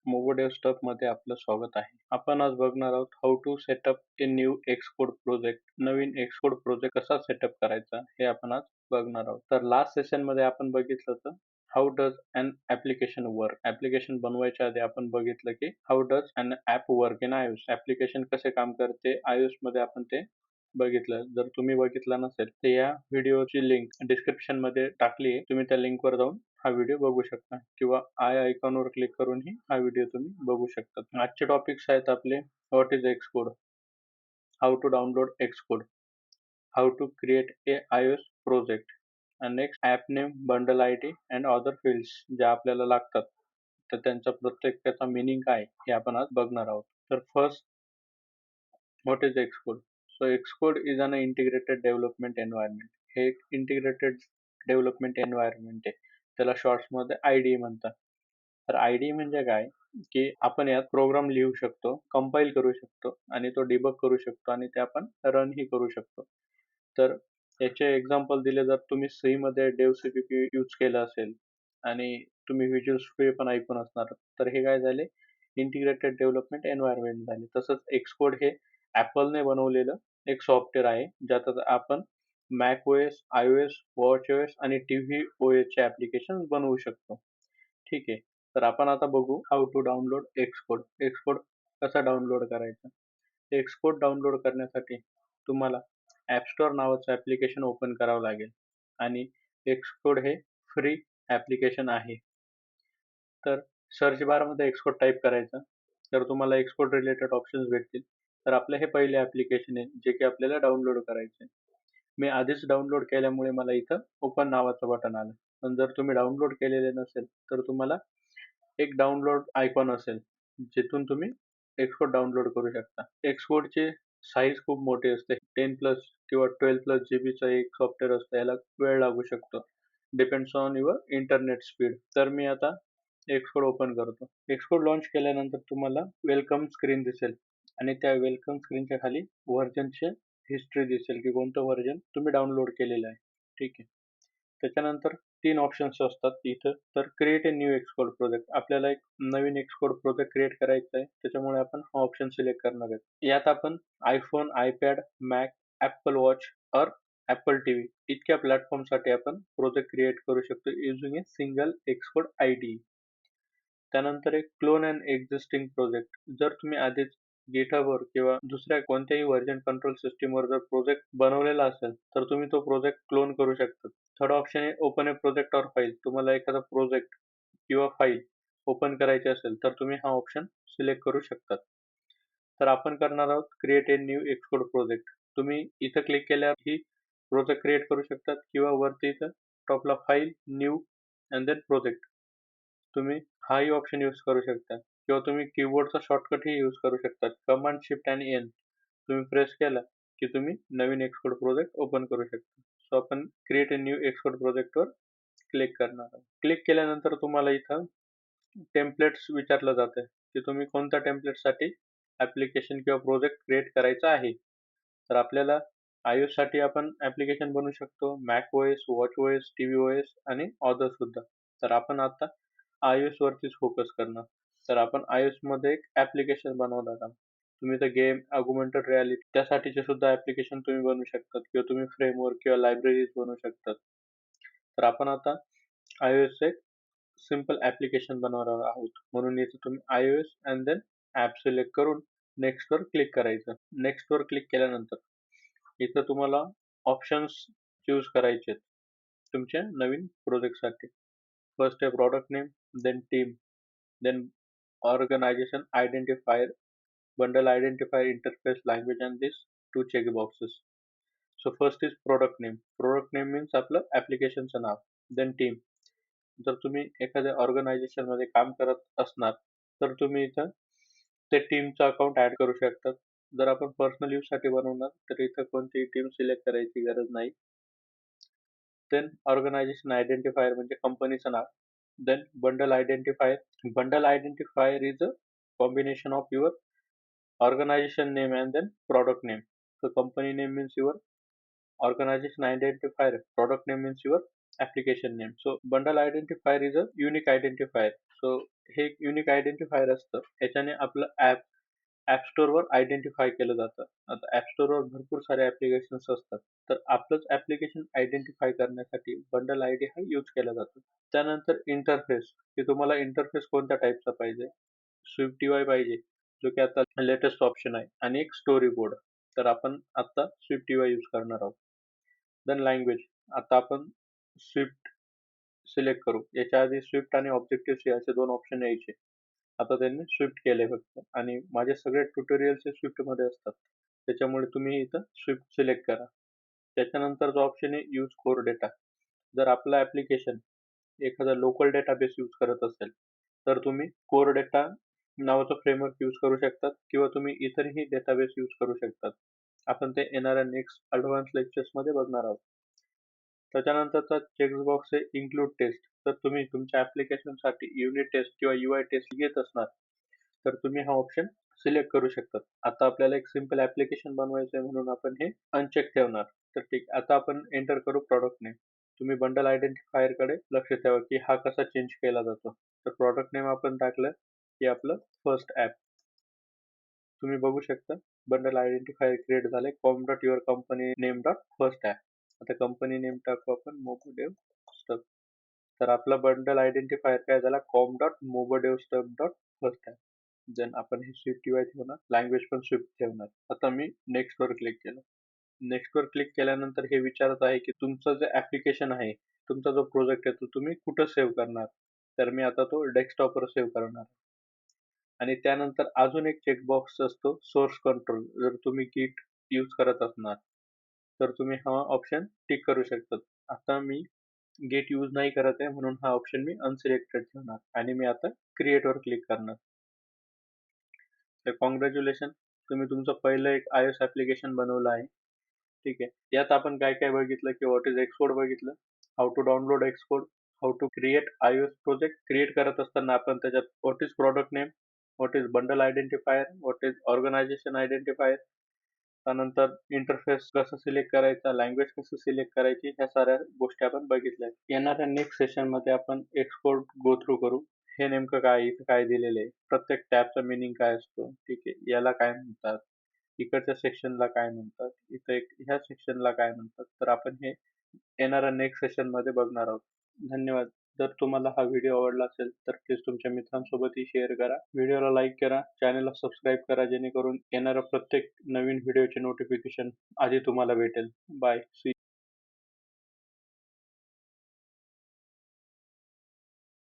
MoboDevStuff मध्ये आपलं स्वागत आहे. आपण आज बघणार आहोत how to set up a new Xcode project. नवीन Xcode प्रोजेक्ट कसा सेटअप करायचा हे आपण आज बघणार आहोत. तर लास्ट सेशन मध्ये आपण बघितलं होतं how does an application work. Application बनवायच्या आधी आपण बघितलं की how does an app work in iOS. Application कसे काम करते iOS मध्ये आपण ते बघितलं. जर तुम्ही बघितलं नसेल तर या व्हिडिओची लिंक डिस्क्रिप्शन मध्ये टाकली आहे. तुम्ही त्या लिंक वर जाऊन हा व्हिडिओ बघू शकता किंवा आय आयकॉनवर क्लिक करूनही हा व्हिडिओ तुम्ही बघू शकता. आजचे टॉपिक्स आहेत आपले what is Xcode, how to download Xcode, how to create a iOS project आणि next app name, bundle ID and other fields ज्या आपल्याला लागतात. तर त्यांचा प्रत्येकाचा मिनिंग काय हे आपण आज बघणार आहोत. तर first, what is Xcode? So Xcode is an integrated development environment. हे एक इंटिग्रेटेड डेव्हलपमेंट एन्व्हायरमेंट आहे. त्याला शॉर्ट्स मध्ये IDE म्हणतात. तर IDE म्हणजे काय की आपण यात प्रोग्राम लिहू शकतो, कंपाईल करू शकतो आणि तो डिबग करू शकतो आणि ते आपण रन ही करू शकतो. तर याचे एक्झाम्पल दिले जर तुम्ही सी मध्ये devcpp यूज केलं असेल आणि तुम्ही व्हिज्युअल स्टुडिओ पण ऐकून असणार तर हे काय झाले इंटिग्रेटेड डेव्हलपमेंट एन्व्हायरमेंट झाले. तसंच Xcode हे ॲपलने बनवलेलं एक सॉफ्टवेअर आहे ज्यात आपण मॅक ओएस, iOS, वॉचओएस आणि टीव्ही ओएस चे ॲप्लिकेशन बनवू शकतो. ठीक आहे. तर आपण आता बघू how to download Xcode. Xcode कसा डाउनलोड करायचा. Xcode डाउनलोड करण्यासाठी तुम्हाला ॲप स्टोअर नावाचं ॲप्लिकेशन ओपन करावं लागेल आणि Xcode हे फ्री ॲप्लिकेशन आहे. तर सर्च बारमध्ये Xcode टाइप करायचं तर तुम्हाला Xcode रिलेटेड ऑप्शन्स भेटतील. तर आपलं हे पहिले ॲप्लिकेशन आहे जे की आपल्याला डाउनलोड करायचं आहे. मी आधीच डाउनलोड केल्यामुळे मला इथं ओपन नावाचं बटन आलं. पण जर तुम्ही डाउनलोड केलेले नसेल तर तुम्हाला एक डाउनलोड आयकॉन असेल जिथून तुम्ही Xcode डाउनलोड करू शकता. Xcode चे साईज खूप मोठी असते. 10+ किंवा 12+ जीबीचं एक सॉफ्टवेअर असतं. याला वेळ लागू शकतो. Depends on your internet speed. तर मी आता Xcode ओपन करतो. Xcode लॉन्च केल्यानंतर तुम्हाला वेलकम स्क्रीन दिसेल आणि त्या वेलकम स्क्रीनच्या खाली व्हर्जनचे हिस्ट्री दिसेल की कोणतं व्हर्जन तुम्ही डाउनलोड केलेलं आहे. ठीक आहे. त्याच्यानंतर 3 ऑप्शन्स असतात इथं. तर create a new Xcode project. आपल्याला एक नवीन Xcode प्रोजेक्ट क्रिएट करायचा आहे. त्याच्यामुळे आपण हा ऑप्शन सिलेक्ट करणार आहे. यात आपण iPhone, iPad, Mac, Apple Watch और Apple TV इतक्या प्लॅटफॉर्मसाठी आपण प्रोजेक्ट क्रिएट करू शकतो using a single Xcode IDE. त्यानंतर एक क्लोन अँड एक्झिस्टिंग प्रोजेक्ट. जर तुम्ही आधीच गिटहबवर किंवा दुसऱ्या कोणत्याही व्हर्जन कंट्रोल सिस्टीमवर जर प्रोजेक्ट बनवलेला असेल तर तुम्ही तो प्रोजेक्ट क्लोन करू शकता. थर्ड ऑप्शन आहे open A project or file. तुम्हाला एखादा प्रोजेक्ट किंवा फाईल ओपन करायची असेल तर तुम्ही हा ऑप्शन सिलेक्ट करू शकता. तर आपण करणार आहोत create a new Xcode project. तुम्ही इथं क्लिक केल्यावर ही प्रोजेक्ट क्रिएट करू शकतात किंवा वरती इथं टॉपला file, new and then project. तुम्ही हाही ऑप्शन यूज करू शकता किंवा तुम्ही कीबोर्डचा शॉर्टकटही यूज करू शकता. कमांड शिफ्ट आणि एन तुम्ही प्रेस केला की तुम्ही नवीन Xcode प्रोजेक्ट ओपन करू शकता. सो आपण क्रिएट ए न्यू Xcode प्रोजेक्टवर क्लिक करणार आहोत. क्लिक केल्यानंतर तुम्हाला इथं टेम्पलेट्स विचारलं जातं की तुम्ही कोणत्या टेम्पलेटसाठी ॲप्लिकेशन किंवा प्रोजेक्ट क्रिएट करायचा आहे. तर आपल्याला iOS साठी आपण ॲप्लिकेशन बनवू शकतो, Mac OS, watch OS, TV OS आणि अदर सुद्धा. तर आपण आता iOS वरतीच फोकस करणार. तर आपण iOS मध्ये एक ॲप्लिकेशन बनवणार आहोत. तुम्ही तर गेम, ऑगमेंटेड रियालिटी त्यासाठीचे सुद्धा ॲप्लिकेशन तुम्ही बनवू शकतात किंवा तुम्ही फ्रेमवर्क किंवा लायब्ररीज बनवू शकतात. तर आपण आता iOS एक सिंपल ॲप्लिकेशन बनवणार आहोत. म्हणून इथे तुम्ही iOS and then app select करून नेक्स्ट वर क्लिक करायचं. नेक्स्ट वर क्लिक केल्यानंतर इथं तुम्हाला ऑप्शन्स चूज करायचे आहेत तुमच्या नवीन प्रोजेक्टसाठी. फर्स्ट आहे product name, then team, then organization identifier, bundle identifier, interface language and these two check boxes. So first is product name. Product name means आपलं ॲप्लिकेशनचं नाव. Then team. जर तुम्ही एखाद्या ऑर्गनायझेशन मध्ये काम करत असणार तर तुम्ही इथं ते टीमचं अकाउंट ऍड करू शकतात. जर आपण पर्सनल यूज साठी बनवणार तर इथं कोणतीही टीम सिलेक्ट करायची गरज नाही. देन ऑर्गनायझेशन आयडेंटिफायर म्हणजे कंपनीचं नाव. Then bundle identifier. Bundle identifier is a combination of your organization name and then product name. So company name means your organization identifier. Product name means your application name. So bundle identifier is a unique identifier. So हे एक unique identifier असतं. याच्याने आपलं app स्टोअरवर identify केलं जातं. आता app स्टोअरवर भरपूर सारे ॲप्लिकेशन्स असतात. तर आपलंच ॲप्लिकेशन आयडेंटिफाय करण्यासाठी बंडल आयडी हा यूज केला जातो. त्यानंतर इंटरफेस, की तुम्हाला इंटरफेस कोणत्या टाईपचा पाहिजे. स्विफ्ट UI पाहिजे, जो की आता लेटेस्ट ऑप्शन आहे आणि एक स्टोरी बोर्ड. तर आपण आता स्विफ्ट UI यूज करणार आहोत. देन लँग्वेज, आता आपण स्विफ्ट सिलेक्ट करू. याच्या आधी स्विफ्ट आणि ऑब्जेक्टिव्ह सी असे 2 ऑप्शन यायचे. आता त्यांनी स्विफ्ट केले फक्त आणि माझे सगळे ट्युटोरियल्स हे स्विफ्टमध्ये असतात. त्याच्यामुळे तुम्ही इथं स्विफ्ट सिलेक्ट करा. त्याच्यानंतर जो ऑप्शन आहे यूज कोर डेटा. जर आपलं ॲप्लिकेशन एखादा लोकल डेटाबेस यूज करत असेल, तर तुम्ही कोर डेटा नावाचा फ्रेमवर्क यूज करू शकतात किंवा तुम्ही इतरही डेटाबेस यूज करू शकतात. आपण ते येणाऱ्या नेक्स्ट ॲडव्हान्स लेक्चर्समध्ये बघणार आहोत. त्याच्यानंतरचा चेकबॉक्स आहे इन्क्लूड टेस्ट. तर तुम्ही तुमच्या ॲप्लिकेशनसाठी युनिट टेस्ट किंवा UI टेस्ट घेत असणार, तर तुम्ही हा ऑप्शन सिलेक्ट करू शकता. आता आपल्याला एक सिंपल ॲप्लिकेशन बनवायचं आहे म्हणून आपण हे अनचेक ठेवणार. तर ठीक, आता आपण एंटर करू प्रॉडक्ट नेम. तुम्ही बंडल आयडेंटिफायरकडे लक्ष ठेवा की हा कसा चेंज केला जातो. तर प्रॉडक्ट नेम आपण टाकलं की आपलं फर्स्ट ॲप. तुम्ही बघू शकता बंडल आयडेंटिफायर क्रिएट झाले. Com dot your company name dot first app. आता कंपनी नेम टाकू आपण MoboDevStuff. तर आपला बंडल आयडेंटिफायर काय झाला, com dot MoboDevStuff dot first app. Then आपण हे स्विफ्ट UI ठेवणार, लँग्वेज पण स्विफ्ट ठेवणार. आता मी नेक्स्ट वर क्लिक केलं. नेक्स्ट वर क्लिक केल्यानंतर हे विचारत आहे की तुमचं जे ॲप्लिकेशन आहे, तुमचा जो प्रोजेक्ट आहे तो तुम्ही कुठं सेव्ह करणार. तर मी आता तो डेस्कटॉपवर सेव्ह करणार. आणि त्यानंतर अजून एक चेकबॉक्स असतो सोर्स कंट्रोल. जर तुम्ही Git यूज करत असणार, तर तुम्ही हा ऑप्शन टिक करू शकता. आता मी Git यूज नाही करत आहे म्हणून हा ऑप्शन मी अनसिलेक्टेड ठेवणार आणि मी आता क्रिएट वर क्लिक करणार. तर कॉंग्रॅच्युलेशन, तुम्ही तुमचं पहिलं एक iOS ॲप्लिकेशन बनवलं आहे. ठीक आहे. यात आपण काय काय बघितलं की व्हॉट इज Xcode बघितलं, how to download Xcode, how to create iOS project. Create करत असताना आपण त्याच्यात what is product name, what is bundle identifier, what is organisation identifier, त्यानंतर इंटरफेस कसं सिलेक्ट करायचा, लँग्वेज कसं सिलेक्ट करायची, ह्या साऱ्या गोष्टी आपण बघितल्या. येणाऱ्या नेक्स्ट सेशनमध्ये आपण Xcode गो थ्रू करू. हे नेमकं काय, इथं काय दिलेलं आहे, प्रत्येक टॅबचा मिनिंग काय असतो, ठीक आहे, याला काय म्हणतात, इकडच्या सेक्शनला काय म्हणतात, इथं एक ह्या सेक्शनला काय म्हणतात. तर आपण हे येणाऱ्या नेक्स्ट सेशनमध्ये बघणार आहोत. धन्यवाद. जर तुम्हाला हा व्हिडिओ आवडला असेल तर प्लीज तुमच्या मित्रांसोबतही शेअर करा. व्हिडिओला लाईक करा, चॅनलला सबस्क्राईब करा जेणेकरून येणाऱ्या प्रत्येक नवीन व्हिडिओचे नोटिफिकेशन आधी तुम्हाला भेटेल. बाय. सी